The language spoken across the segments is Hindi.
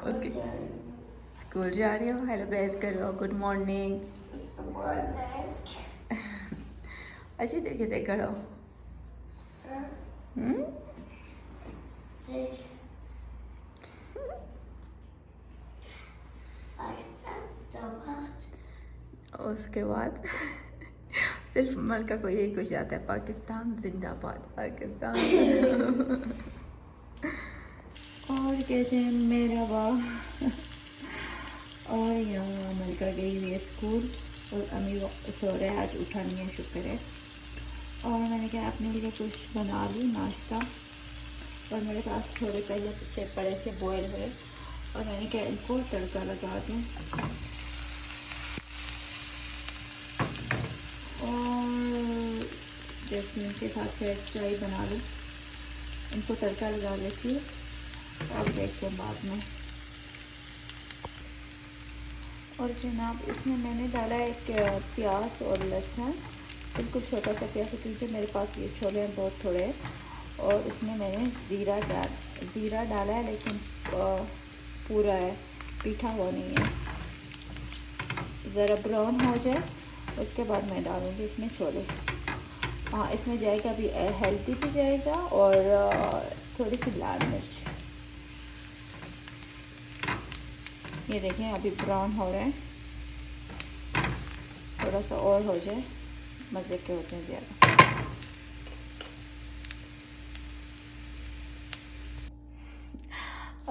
उसके स्कूल जा रही हो। हेलो गाइस करो, गुड मॉर्निंग। अच्छी तरीके से करो। उसके बाद सिर्फ मलका को यही कुछ आता है, पाकिस्तान जिंदाबाद, पाकिस्तान। और कहते हैं मेरा वाह। और यहाँ मलका गई हुई है स्कूल और अम्मी सो रहे हैं, आज उठा नहीं है, शुक्र है। और मैंने कहा अपने लिए कुछ बना लूँ नाश्ता, और मेरे पास थोड़े पहले से पड़े थे बॉयल हुए, और मैंने कहा इनको तड़का लगा दूँ। और जैस्मीन के साथ शायद चाय बना लूँ, इनको तड़का लगा लेती हूँ और देखते हैं बाद में। और जनाब इसमें मैंने डाला एक प्याज और लहसुन, बिल्कुल छोटा सा प्याज, क्योंकि मेरे पास ये छोले हैं बहुत थोड़े हैं। और इसमें मैंने ज़ीरा डाला है, लेकिन पूरा है, पीठा हुआ नहीं है। ज़रा ब्राउन हो जाए उसके बाद मैं डालूँगी इसमें छोले। हाँ, इसमें जाएगा अभी हेल्दी भी जाएगा और थोड़ी सी लाल मिर्च। ये देखें अभी ब्राउन हो रहे हैं, थोड़ा सा और हो जाए, मज़े के होते हैं ज़्यादा।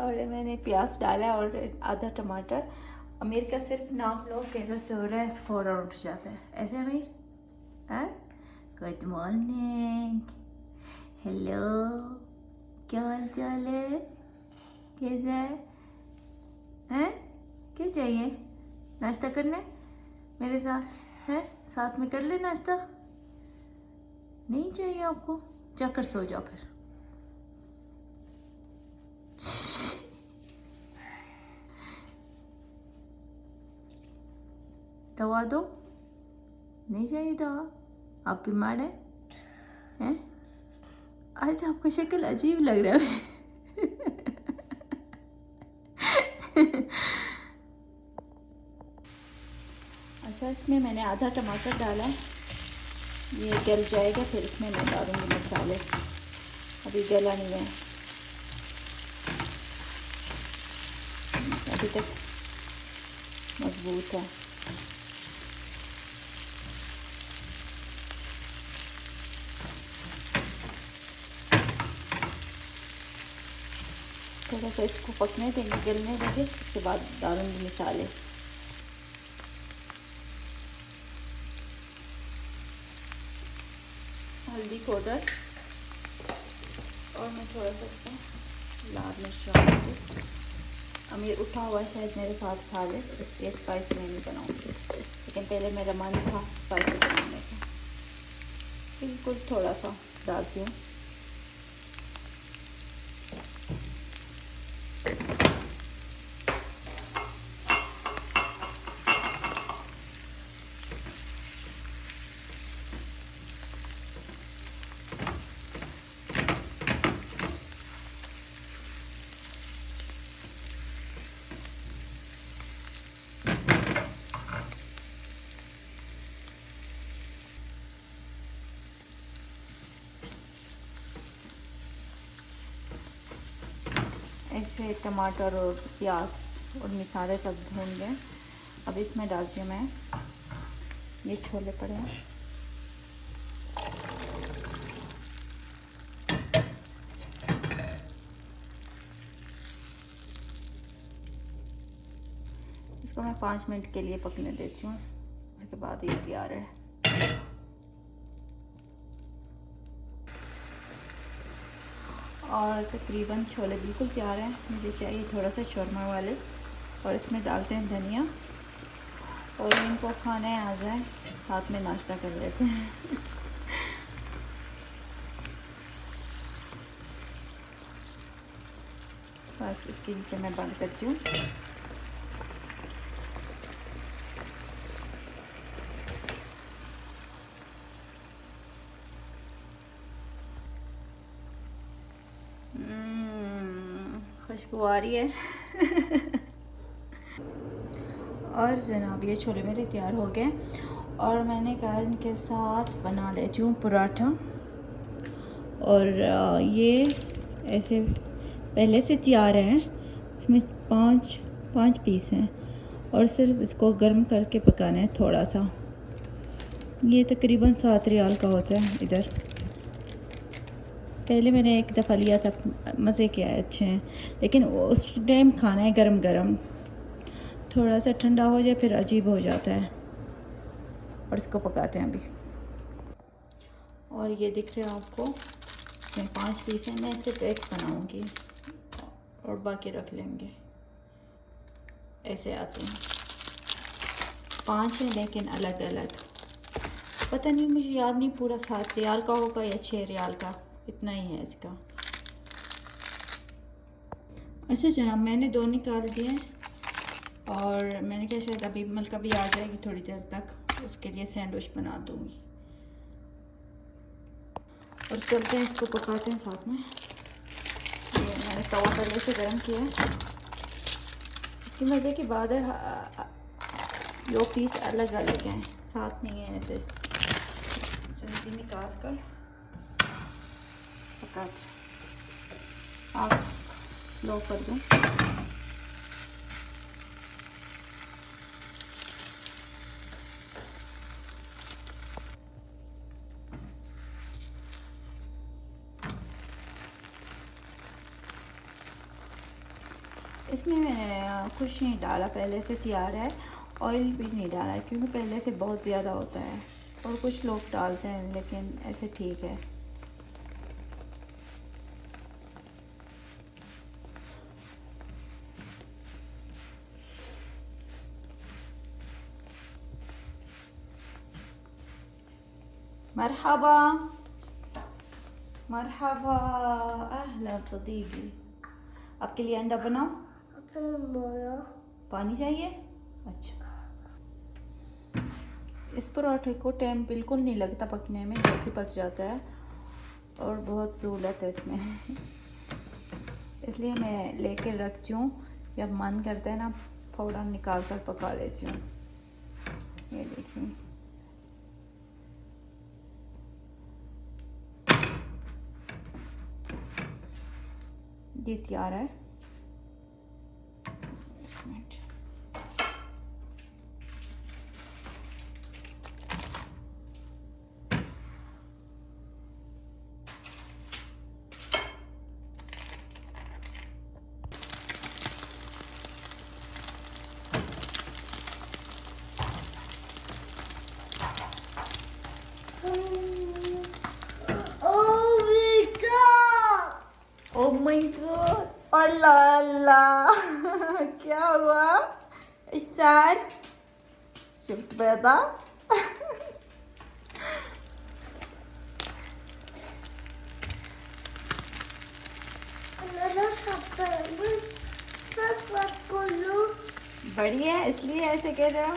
और मैंने प्याज डाला और आधा टमाटर। अमीर का सिर्फ नाम लो कि सो रहा है, फ़ौरन उठ जाता है। ऐसे अमीर, हाँ, गुड मॉर्निंग, हेलो, क्या हाल चाल है, कैसा है, हैं? क्या चाहिए नाश्ता करने मेरे साथ, हैं? साथ में कर ले नाश्ता। नहीं चाहिए आपको, जाकर सो जाओ फिर। दवा दो, नहीं चाहिए दवा, आप बीमार हैं? आज आपका शक्ल अजीब लग रहा है। अच्छा, इसमें मैंने आधा टमाटर डाला है, ये गल जाएगा फिर इसमें मैं डालूँगी मसाले। अभी गला नहीं है, अभी तक मजबूत है। थोड़ा सा इसको पकने देंगे, गलने देंगे, उसके बाद डालूँगी मसाले। हल्दी पाउडर, और मैं थोड़ा सा इसमें लाल मिर्च डालूँगी। अमीर उठा हुआ शायद मेरे साथ खा ले, इसलिए स्पाइसी नहीं बनाऊँगी, लेकिन पहले मेरा मन था स्पाइसी बनाने का। बिल्कुल थोड़ा सा डालती हूँ। ऐसे टमाटर और प्याज और मसाले सब भून गए। अब इसमें डालती हूँ मैं ये छोले पड़े हैं, इसको मैं 5 मिनट के लिए पकने देती हूँ, उसके बाद ये तैयार है। और तकरीबन छोले बिल्कुल तैयार हैं। मुझे चाहिए थोड़ा सा शौरमा वाले, और इसमें डालते हैं धनिया, और इनको खाने आ जाए साथ में नाश्ता कर लेते हैं। बस इसके नीचे मैं बंद करती हूँ। खुशबू आ रही है। और जनाब ये छोले मेरे तैयार हो गए और मैंने कहा इनके साथ बना लेती हूँ पराठा। और ये ऐसे पहले से तैयार है, इसमें पाँच पीस हैं और सिर्फ इसको गर्म करके पकाना है थोड़ा सा। ये तकरीबन 7 रियाल का होता है इधर। पहले मैंने एक दफ़ा लिया था, मज़े के आए, अच्छे हैं, लेकिन उस टाइम खाना है गरम गरम, थोड़ा सा ठंडा हो जाए फिर अजीब हो जाता है। और इसको पकाते हैं अभी। और ये दिख रहा है आपको, इसमें 5 पीस हैं। मैं सिर्फ एक बनाऊंगी और बाकी रख लेंगे। ऐसे आते हैं, 5 हैं लेकिन अलग अलग। पता नहीं, मुझे याद नहीं पूरा 7 रियाल का होगा या 6 रियाल का, इतना ही है इसका। अच्छा जनाब, मैंने 2 निकाल दिए और मैंने क्या, शायद अभी मलका भी आ जाएगी थोड़ी देर तक, उसके लिए सैंडविच बना दूँगी। और चलते हैं, इसको पकाते हैं साथ में। ये मैंने तवा पहले से गर्म किया है। इसकी मज़े की बात है, यो पीस अलग अलग हैं, साथ नहीं है ऐसे। जल्दी निकाल कर पकाते, आग लो कर दूँ। इसमें मैंने कुछ नहीं डाला, पहले से तैयार है। ऑयल भी नहीं डाला क्योंकि पहले से बहुत ज़्यादा होता है। और कुछ लोग डालते हैं लेकिन ऐसे ठीक है। मरहबा मरहबा, अहला सदीकी। आपके लिए अंडा बनाओ? पानी चाहिए? अच्छा। इस पराठे को टाइम बिल्कुल नहीं लगता पकने में, जल्दी पक जाता है और बहुत सहूलत है इसमें। इसलिए मैं लेके रखती हूँ, जब मन करता है ना फ़ौरन निकाल कर पका लेती हूँ। ये देखिए, ये तैयार है। ओह माय गॉड, अल्लाह अल्लाह। क्या हुआ इशार? चुप बेटा। बढ़िया है, इसलिए ऐसे कह रहे हो।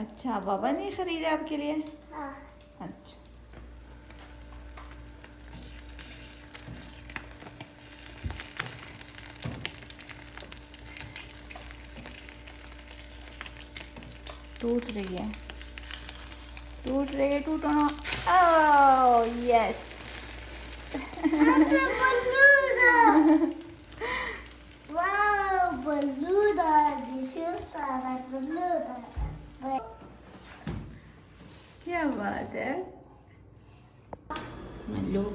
अच्छा, बाबा ने खरीदे आपके लिए? हाँ। अच्छा। टूट रही है, टूट रही है, टूटना। Oh yes. बलूना। वाव बलूना, शूफ सारा बलूना। क्या बात है। मल्लूक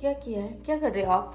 क्या किया है, क्या कर रहे हो आप?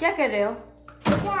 क्या कर रहे हो? क्या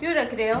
क्यों रख रहे हो؟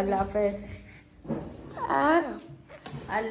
अल्लाह हाफिज.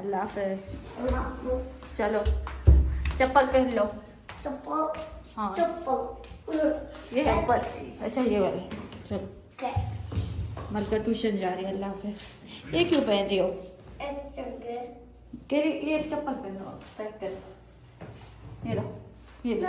अल्लाह हाफिज. चलो चप्पल पहन लो. चप्पल हाँ चप्पल. ये ऊपर. अच्छा ये वाले. चलो मलका ट्यूशन जा रही है. अल्लाह हाफिज. ये क्यों पहन रही हो? के ये चप्पल पहन लो. पैक कर. ये लो ये लो.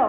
लो.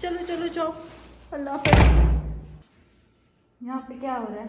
चलो चलो जाओ. अल्लाह हाफिज. यहाँ पे क्या हो रहा है?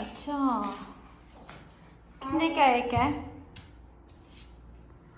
अच्छा कितने का एक है?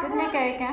कितने का एक है?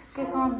इसके काम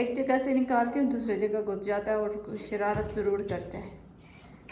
एक जगह से निकालती हूँ दूसरी जगह घुस जाता है और शरारत जरूर करता है.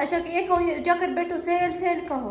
अच्छा ये कहो जाकर बैठो. सेल सेल कहो.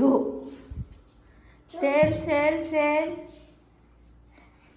लो. सेल सेल सेल.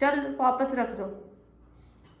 चल वापस रख दो.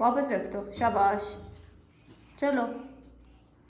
वापस रख दो. शाबाश. चलो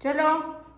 चलो.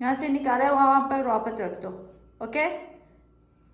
यहाँ से निकाला है वहाँ पर वापस रख दो. ओके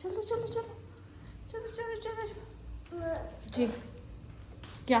चलो चलो चलो चलो चलो चलो. जी क्या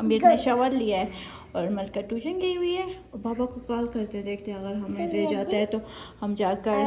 अमीर ने शवर लिया है और मलका ट्यूशन गई हुई है और बाबा को कॉल करते देखते अगर हमें ले जाता है तो हम जाकर.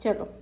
चलो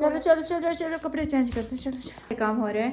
चलो चलो चलो चलो कपड़े चेंज करते हैं. चलो चलो काम हो रहा है.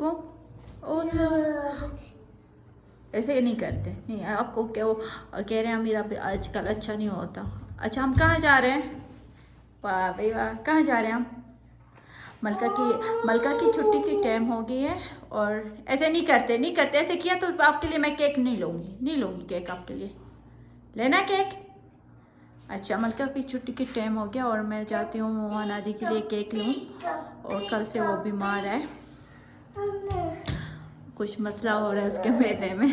को. ऐसे नहीं करते. नहीं आपको क्या वो कह रहे हैं अमीर आप आजकल अच्छा नहीं होता. अच्छा हम कहाँ जा रहे हैं? वाह भाई वाह. कहाँ जा रहे हैं हम? मलका की छुट्टी की टाइम हो गई है और ऐसे नहीं करते नहीं करते. ऐसे किया तो आपके लिए मैं केक नहीं लूँगी केक आपके लिए. लेना केक? अच्छा मलका की छुट्टी की टाइम हो गया और मैं जाती हूँ मोमा नादी के लिए केक लूँ और कल से वो बीमार है. कुछ मसला हो रहा है उसके मैदे में.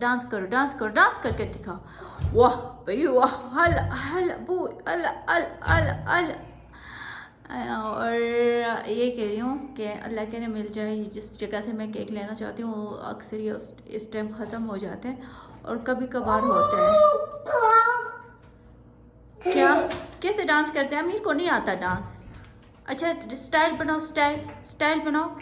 डांस करो डांस करो डांस करके दिखाओ. वाह भाई वाह. हला हला बू हला हला हला हला. और ये कह रही हूँ कि अल्लाह के ने मिल जाए. जिस जगह से मैं केक लेना चाहती हूँ अक्सर ये इस टाइम ख़त्म हो जाते हैं और कभी कभार होते हैं. क्या कैसे डांस करते हैं? अमीर को नहीं आता डांस. अच्छा स्टाइल बनाओ. स्टाइल बनाओ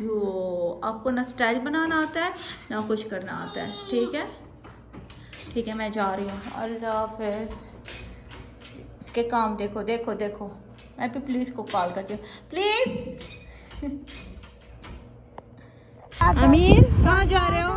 यो आपको ना स्टाइल बनाना आता है ना कुछ करना आता है. ठीक है मैं जा रही हूँ. अल्लाह हाफिज. इसके काम देखो देखो देखो. मैं भी पुलिस को कॉल करती हूँ. प्लीज अमीर कहाँ जा रहे हो?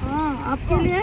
हाँ आपके लिए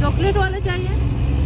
चॉकलेट वाला चाहिए.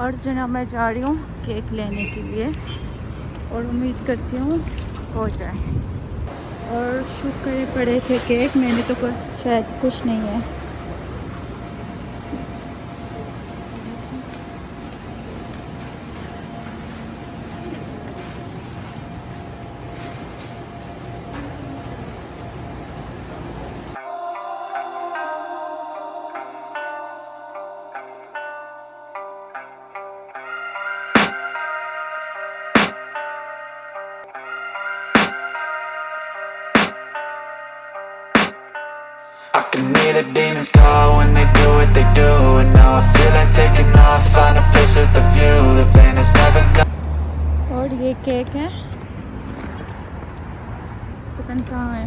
और जनाब मैं जा रही हूँ केक लेने के लिए और उम्मीद करती हूँ हो जाए। और शुक्र पड़े थे केक, मैंने तो शायद कुछ नहीं है। I can hear the demons call when they do what they do. And now I feel like taking off, find a place with a view. The pain is never gone. और ये केक है, पता नहीं कहाँ है।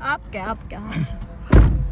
आपके हाँ जी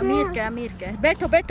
अमीर का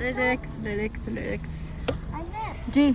रिलैक्स जी।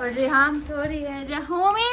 और रिहाम सो रही है। रहोमी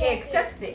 केक शट दे।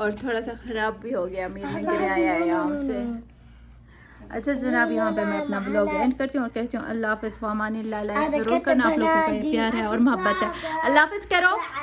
और थोड़ा सा खराब भी हो गया, अमीर ने गिराया है यहाँ से। अच्छा जनाब यहाँ पे मैं अपना ब्लॉग एंड करती हूँ और कहती हूँ अल्लाह हाफ़िज़ फ़ामानी अल्लाह। लाइक ज़रूर करना, आप लोगों का ये प्यार है और मोहब्बत है। अल्लाह हाफ़िज़ करो,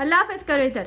अल्लाह हाफ़िज़ करो। इधर